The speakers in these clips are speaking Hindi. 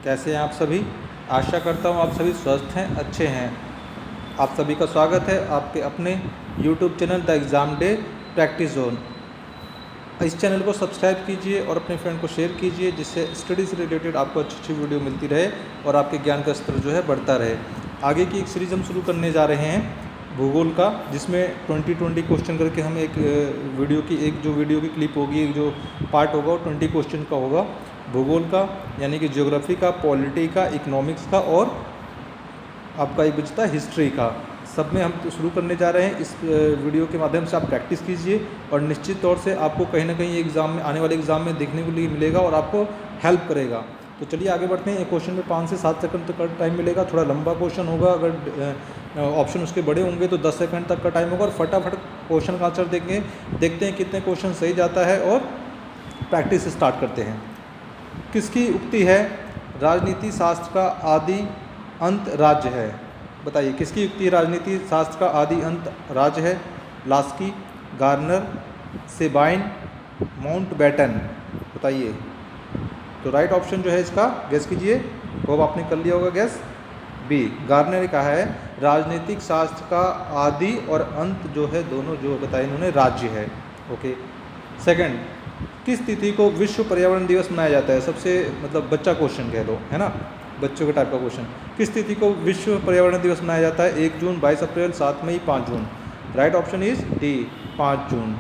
कैसे हैं आप सभी। आशा करता हूँ आप सभी स्वस्थ हैं, अच्छे हैं। आप सभी का स्वागत है आपके अपने YouTube channel the exam day practice zone. इस चैनल को सब्सक्राइब कीजिए और अपने फ्रेंड को शेयर कीजिए, जिससे स्टडी से रिलेटेड आपको अच्छी अच्छी वीडियो मिलती रहे और आपके ज्ञान का स्तर जो है बढ़ता रहे। आगे की एक सीरीज़ हम शुरू करने जा रहे हैं भूगोल का, जिसमें 20 क्वेश्चन करके हम एक वीडियो की क्लिप होगी, एक जो पार्ट होगा वो 20 क्वेश्चन का होगा भूगोल का, यानी कि ज्योग्राफी का, पॉलिटी का, इकोनॉमिक्स का और आपका एक बचता है हिस्ट्री का। सब में हम तो शुरू करने जा रहे हैं। इस वीडियो के माध्यम से आप प्रैक्टिस कीजिए और निश्चित तौर से आपको कहीं ना कहीं एग्ज़ाम में, आने वाले एग्ज़ाम में देखने को लिए मिलेगा और आपको हेल्प करेगा। तो चलिए आगे बढ़ते हैं। एक क्वेश्चन में 5 से 7 सेकंड तक का टाइम मिलेगा। थोड़ा लंबा क्वेश्चन होगा, अगर ऑप्शन उसके बड़े होंगे तो 10 सेकंड तक का टाइम होगा। और फटाफट क्वेश्चन का आंसर देखते हैं कितने क्वेश्चन सही जाता है और प्रैक्टिस स्टार्ट करते हैं। किसकी उक्ति है राजनीति शास्त्र का आदि अंत राज्य है? बताइए किसकी उक्ति है राजनीति शास्त्र का आदि अंत राज्य है? Laski, Garner, Sabine, Mountbatten. बताइए। तो राइट ऑप्शन जो है इसका गैस कीजिए। वो आपने कर लिया होगा गैस। बी, गार्नर ने कहा है राजनीतिक शास्त्र का आदि और अंत जो है दोनों जो बताए इन्होंने राज्य है। ओके। सेकंड, किस तिथि को विश्व पर्यावरण दिवस मनाया जाता है? सबसे मतलब बच्चा क्वेश्चन कह लो, है ना, बच्चों के टाइप का क्वेश्चन। किस तिथि को विश्व पर्यावरण दिवस मनाया जाता है? 1 जून, 22 अप्रैल, 7 मई, 5 जून। राइट ऑप्शन इज डी, 5 जून।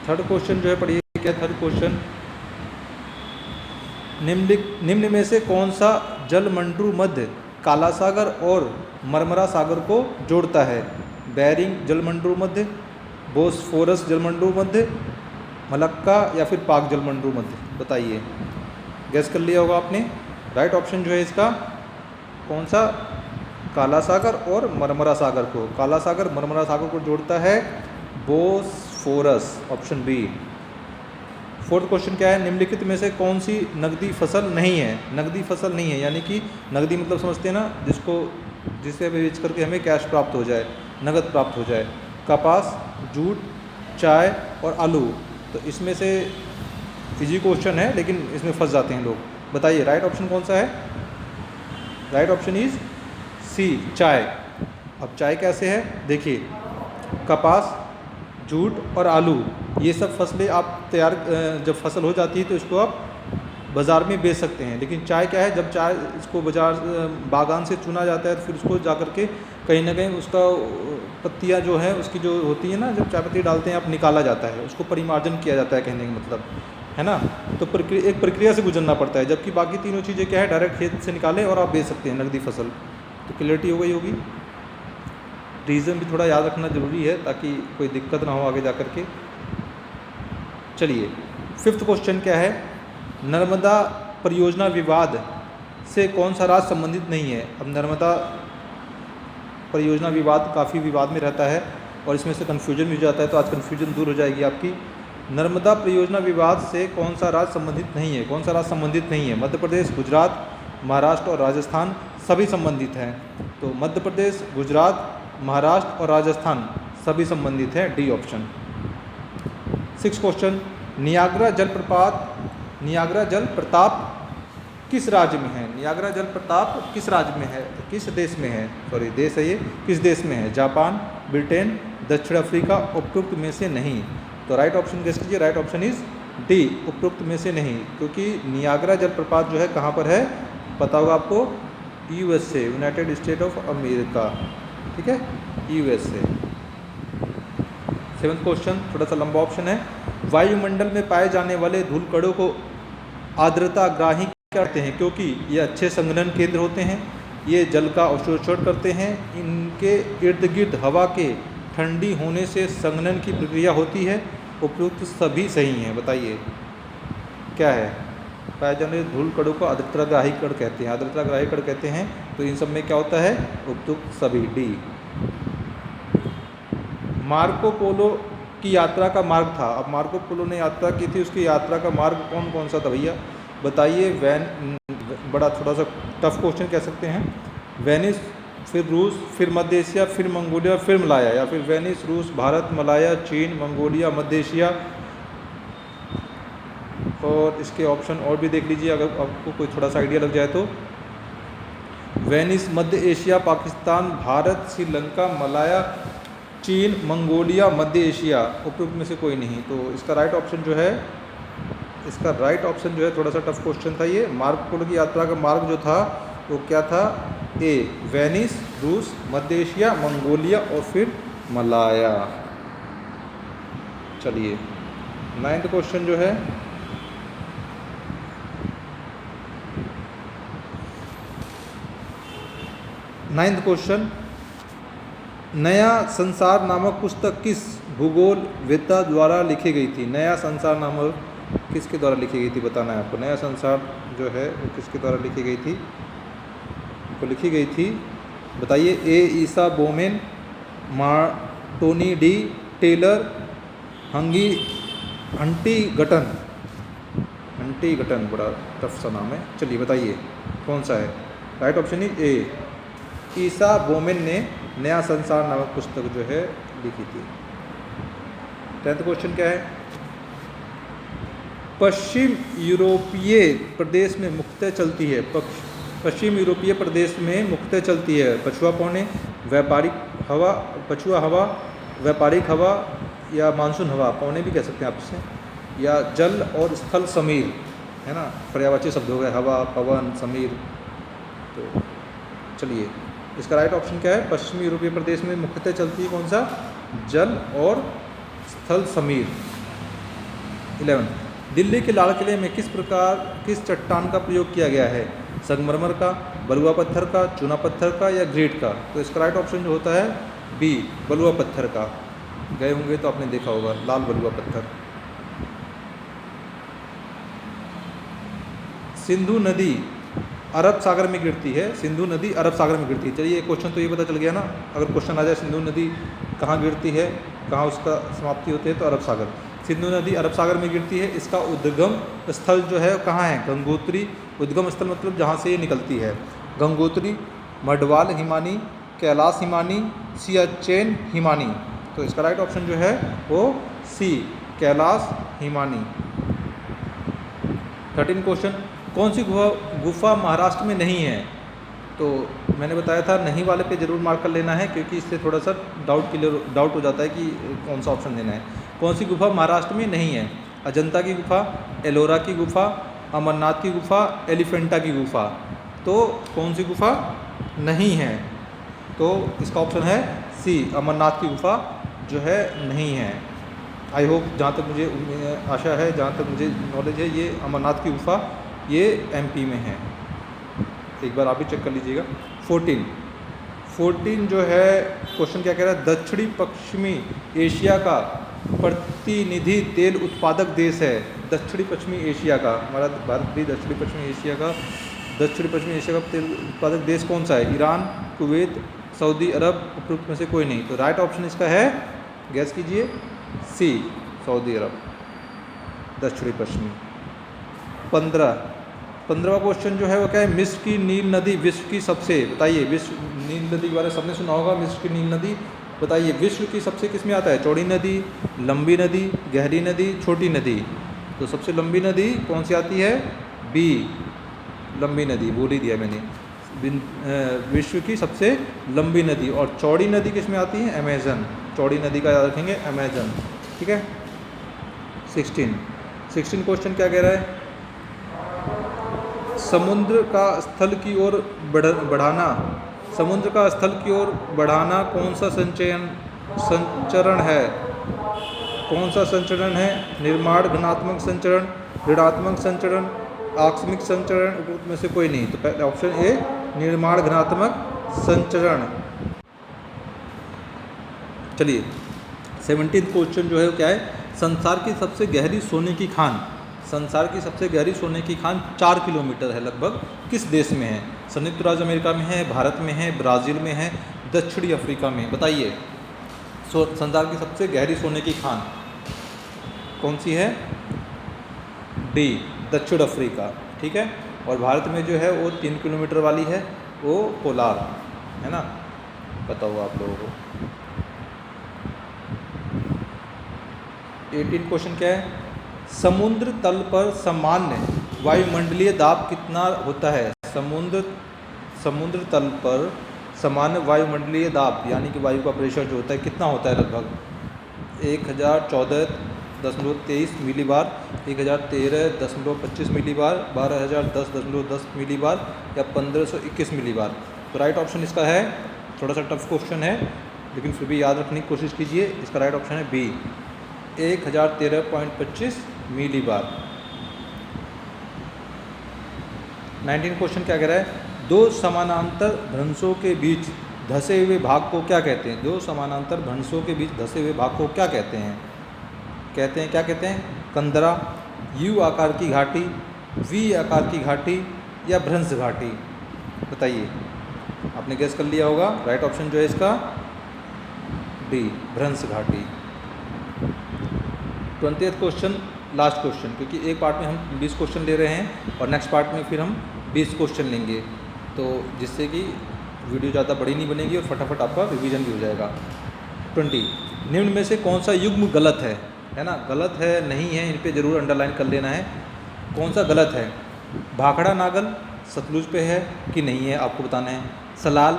थर्ड क्वेश्चन जो है पढ़िए क्या थर्ड क्वेश्चन। निम्न में से कौन सा जलमंडू मध्य काला सागर और मरमरा सागर को जोड़ता है? बेरिंग जलमंडू मध्य, बोस्फोरस जलमंडू मध्य, मलक्का या फिर पाक जलमंडू मध्य? बताइए। गैस कर लिया होगा आपने। राइट ऑप्शन जो है इसका कौन सा? काला सागर और मरमरा सागर को, काला सागर मरमरा सागर को जोड़ता है Bosphorus, option B. Fourth question क्या है? निम्नलिखित में से कौन सी नकदी फसल नहीं है? नकदी फसल नहीं है यानी कि नकदी मतलब समझते हैं ना, जिसे बेच करके हमें कैश प्राप्त हो जाए, नगद प्राप्त हो जाए। कपास, जूट, चाय और आलू। तो इसमें से इजी क्वेश्चन है लेकिन इसमें फंस जाते हैं लोग। बताइए राइट ऑप्शन कौन सा है? राइट ऑप्शन इज सी, चाय। अब चाय कैसे है देखिए, कपास, जूट और आलू ये सब फसलें आप तैयार जब फसल हो जाती है तो इसको आप बाज़ार में बेच सकते हैं। लेकिन चाय क्या है, जब चाय इसको बाज़ार बागान से चुना जाता है तो फिर उसको जा करके कहीं ना कहीं उसका पत्तियां जो है उसकी जो होती है ना, जब चाय पत्ती डालते हैं आप निकाला जाता है, उसको परिमार्जन किया जाता है, कहने का मतलब है ना। तो एक प्रक्रिया से गुजरना पड़ता है, जबकि बाकी तीनों चीज़ें क्या है, डायरेक्ट खेत से निकालें और आप बेच सकते हैं नकदी फसल। तो क्लियरिटी हो गई होगी। रीज़न भी थोड़ा याद रखना ज़रूरी है ताकि कोई दिक्कत ना हो आगे जा कर के। चलिए फिफ्थ क्वेश्चन क्या है? नर्मदा परियोजना विवाद से कौन सा राज्य संबंधित नहीं है? अब नर्मदा परियोजना विवाद काफ़ी विवाद में रहता है और इसमें से कन्फ्यूजन भी हो जाता है, तो आज कन्फ्यूजन दूर हो जाएगी आपकी। नर्मदा परियोजना विवाद से कौन सा राज्य संबंधित नहीं है? कौन सा राज्य संबंधित नहीं है? मध्य प्रदेश, गुजरात, महाराष्ट्र और राजस्थान सभी संबंधित हैं। तो मध्य प्रदेश, गुजरात, महाराष्ट्र और राजस्थान सभी संबंधित हैं, डी ऑप्शन। 6 क्वेश्चन, नियाग्रा जल प्रताप किस राज्य में है? नियाग्रा जल प्रताप किस राज्य में है, किस देश में है? सॉरी देश है ये, किस देश में है? जापान, ब्रिटेन, दक्षिण अफ्रीका, उपरोक्त में से नहीं। तो राइट ऑप्शन गेस कीजिए। राइट ऑप्शन इज डी, उपरोक्त में से नहीं, क्योंकि नियाग्रा जलप्रपात जो है कहाँ पर है पता होगा आपको? USA, United state of America, ठीक है, USA। 7th क्वेश्चन थोड़ा सा लंबा ऑप्शन है। वायुमंडल में पाए जाने वाले धूलकणों को आर्द्रताग्राही कहते हैं क्योंकि ये अच्छे संघनन केंद्र होते हैं, ये जल का अवशोषण करते हैं, इनके इर्द गिर्द हवा के ठंडी होने से संघनन की प्रक्रिया होती है। उपयुक्त सभी सही हैं। बताइए क्या है? पाए जाने वाले धूलकणों को आर्द्रताग्राही कण कहते हैं, आर्द्रताग्राही कण कहते हैं। तो इन सब में क्या होता है? उपयुक्त सभी, डी। मार्को पोलो की यात्रा का मार्ग था। अब मार्को पोलो ने यात्रा की थी, उसकी यात्रा का मार्ग कौन कौन सा था भैया? बताइए। बड़ा थोड़ा सा टफ क्वेश्चन कह सकते हैं। वेनिस, फिर रूस, फिर मध्य एशिया, फिर मंगोलिया, फिर मलाया, या फिर वेनिस, रूस, भारत, मलाया, चीन, मंगोलिया, मध्य एशिया। और इसके ऑप्शन और भी देख लीजिए अगर आपको कोई थोड़ा सा आइडिया लग जाए तो। वेनिस, मध्य एशिया, पाकिस्तान, भारत, श्रीलंका, मलाया, चीन, मंगोलिया, मध्य एशिया, उपयुक्त में से कोई नहीं। तो इसका राइट ऑप्शन जो है, थोड़ा सा टफ क्वेश्चन था ये। मार्को पोलो की यात्रा का मार्ग जो था वो क्या था? ए वेनिस, रूस, मध्य एशिया, मंगोलिया और फिर मलाया। चलिए 9th क्वेश्चन जो है, नया संसार नामक पुस्तक किस भूगोलवेत्ता द्वारा लिखी गई थी? नया संसार नामक किसके द्वारा लिखी गई थी बताना है आपको। नया संसार जो है वो किसके द्वारा लिखी गई थी? बताइए। ए ईसा बोमेन, मार्टोनी डी टेलर, हंटी गटन, बड़ा टफ सा नाम है। चलिए बताइए कौन सा है? राइट ऑप्शन इज ए, ईसा बोमेन ने नया संसार नामक पुस्तक जो है लिखी थी। 10th क्वेश्चन क्या है? पश्चिम यूरोपीय प्रदेश में मुख्यतः चलती है। पश्चिम यूरोपीय प्रदेश में मुख्यतः चलती है पछुआ पौने, पछुआ हवा, व्यापारिक हवा या मानसून हवा, पौने भी कह सकते हैं आप इसे, या जल और स्थल समीर, है ना, पर्यायवाची शब्द हो गए, हवा, पवन, समीर। तो चलिए इसका राइट ऑप्शन क्या है? पश्चिम यूरोपीय प्रदेश में मुख्यतः चलती है कौन सा? जल और स्थल समीर। 11, दिल्ली के लाल किले में किस चट्टान का प्रयोग किया गया है? संगमरमर का, बलुआ पत्थर का, चूना पत्थर का या ग्रेट का? तो इसका राइट ऑप्शन जो होता है बी, बलुआ पत्थर का। गए होंगे तो आपने देखा होगा लाल बलुआ पत्थर। सिंधु नदी अरब सागर में गिरती है। सिंधु नदी अरब सागर में गिरती है। चलिए क्वेश्चन तो ये पता चल गया ना। अगर क्वेश्चन आ जाए सिंधु नदी कहाँ गिरती है, कहाँ उसका समाप्ति होती है, तो अरब सागर। सिंधु नदी अरब सागर में गिरती है। इसका उद्गम स्थल जो है कहाँ है? गंगोत्री। उद्गम स्थल मतलब जहाँ से ये निकलती है। गंगोत्री, मडवाल हिमानी, कैलाश हिमानी, सियाचेन हिमानी। तो इसका राइट ऑप्शन जो है वो सी, कैलाश हिमानी। 13 क्वेश्चन, कौन सी गुफा महाराष्ट्र में नहीं है? तो मैंने बताया था नहीं वाले पे ज़रूर मार्क कर लेना है, क्योंकि इससे थोड़ा सा डाउट हो जाता है कि कौन सा ऑप्शन देना है। कौन सी गुफा महाराष्ट्र में नहीं है? अजंता की गुफा, एलोरा की गुफा, अमरनाथ की गुफा, एलिफेंटा की गुफा। तो कौन सी गुफा नहीं है? तो इसका ऑप्शन है सी, अमरनाथ की गुफा जो है नहीं है। आई होप, जहाँ तक मुझे आशा है, जहाँ तक मुझे नॉलेज है, ये अमरनाथ की गुफा ये एमपी में है। एक बार आप भी चेक कर लीजिएगा। 14 जो है क्वेश्चन क्या कह रहा है? दक्षिणी पश्चिमी एशिया का प्रतिनिधि तेल उत्पादक देश है। दक्षिणी पश्चिमी एशिया का, हमारा भारत भी दक्षिणी पश्चिमी एशिया का तेल उत्पादक देश कौन सा है? ईरान, कुवैत, सऊदी अरब, उपयुक्त में से कोई नहीं। तो राइट ऑप्शन इसका है, गैस कीजिए, सी, सऊदी अरब, दक्षिणी पश्चिमी। 15वां क्वेश्चन जो है वो क्या है? मिस्र की नील नदी विश्व की सबसे, बताइए, विश्व नील नदी के बारे में सबने सुना होगा। मिस्र की नील नदी, बताइए विश्व की सबसे किस में आता है? चौड़ी नदी, लंबी नदी, गहरी नदी, छोटी नदी। तो सबसे लंबी नदी कौन सी आती है? बी, लंबी नदी, बोल ही दिया मैंने। विश्व की सबसे लंबी नदी। और चौड़ी नदी किस में आती है? अमेजन। चौड़ी नदी का याद रखेंगे, अमेजन। ठीक है। 16 क्वेश्चन क्या कह रहा है? समुद्र का स्थल की ओर बढ़ाना, समुद्र का स्थल की ओर बढ़ाना कौन सा संचरण है? कौन सा संचरण है? निर्माण घनात्मक संचरण, ऋणात्मक संचरण, आकस्मिक संचरण, उपयुक्त में से कोई नहीं। तो पहले ऑप्शन ए, निर्माण घनात्मक संचरण। चलिए 17 क्वेश्चन जो है वो क्या है? संसार की सबसे गहरी सोने की खान, संसार की सबसे गहरी सोने की खान 4 किलोमीटर है लगभग, किस देश में है? संयुक्त राज्य अमेरिका में है, भारत में है, ब्राज़ील में है, दक्षिणी अफ्रीका में। बताइए संसार की सबसे गहरी सोने की खान कौन सी है? डी, दक्षिण अफ्रीका। ठीक है। और भारत में जो है वो 3 किलोमीटर वाली है, वो कोलार है ना। पता होगा आप लोगों को। 18 क्वेश्चन क्या है? समुद्र तल पर सामान्य वायुमंडलीय दाब कितना होता है? समुद्र तल पर सामान्य वायुमंडलीय दाब यानी कि वायु का प्रेशर जो होता है कितना होता है? लगभग 1014.23 मिलीबार, 1013.25 मिलीबार, 12010.10 मिलीबार या 1521 मिलीबार। तो राइट ऑप्शन इसका है, थोड़ा सा टफ क्वेश्चन है लेकिन फिर भी याद रखने की कोशिश कीजिए। इसका राइट ऑप्शन है बी, 1013.25 मिलीबार। 19 क्वेश्चन क्या कह रहा है? दो समानांतर भ्रंशों के बीच धसे हुए भाग को क्या कहते हैं? दो समानांतर भ्रंशों के बीच धसे हुए भाग को क्या कहते हैं? क्या कहते हैं? कंदरा, यू आकार की घाटी, वी आकार की घाटी या भ्रंश घाटी? बताइए, आपने गेस कर लिया होगा। राइट ऑप्शन जो है इसका डी, भ्रंश घाटी। 20th क्वेश्चन, लास्ट क्वेश्चन, क्योंकि एक पार्ट में हम 20 क्वेश्चन ले रहे हैं और नेक्स्ट पार्ट में फिर हम 20 क्वेश्चन लेंगे, तो जिससे कि वीडियो ज़्यादा बड़ी नहीं बनेगी और फटाफट आपका रिवीजन भी हो जाएगा। 20, निम्न में से कौन सा युग्म गलत है ना? गलत है, नहीं है, इन पे ज़रूर अंडरलाइन कर लेना है। कौन सा गलत है? भाखड़ा नागल सतलुज पे है कि नहीं है, आपको बताना है। सलाल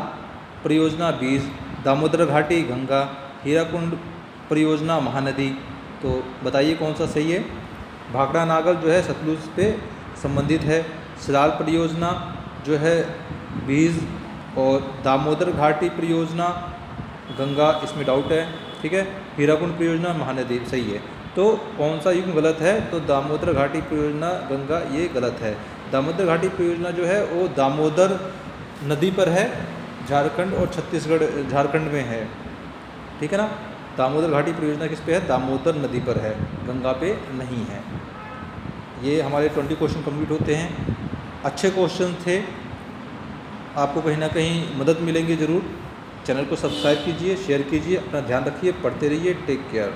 परियोजना बीज, दामोदर घाटी गंगा, हीराकुंड परियोजना महानदी। तो बताइए कौन सा सही है? भाखड़ा नागल जो है सतलुज पे संबंधित है, सलाल परियोजना जो है बीज, और दामोदर घाटी परियोजना गंगा, इसमें डाउट है, ठीक है। हीराकुंड परियोजना महानदी सही है। तो कौन सा युग्म गलत है? तो दामोदर घाटी परियोजना गंगा, ये गलत है। दामोदर घाटी परियोजना जो है वो दामोदर नदी पर है, झारखंड और छत्तीसगढ़, झारखंड में है, ठीक है ना। दामोदर घाटी परियोजना किस पे है? दामोदर नदी पर है, गंगा पे नहीं है। ये हमारे 20 क्वेश्चन कंप्लीट होते हैं। अच्छे क्वेश्चन थे, आपको कहीं ना कहीं मदद मिलेंगे ज़रूर। चैनल को सब्सक्राइब कीजिए, शेयर कीजिए, अपना ध्यान रखिए, पढ़ते रहिए। Take care.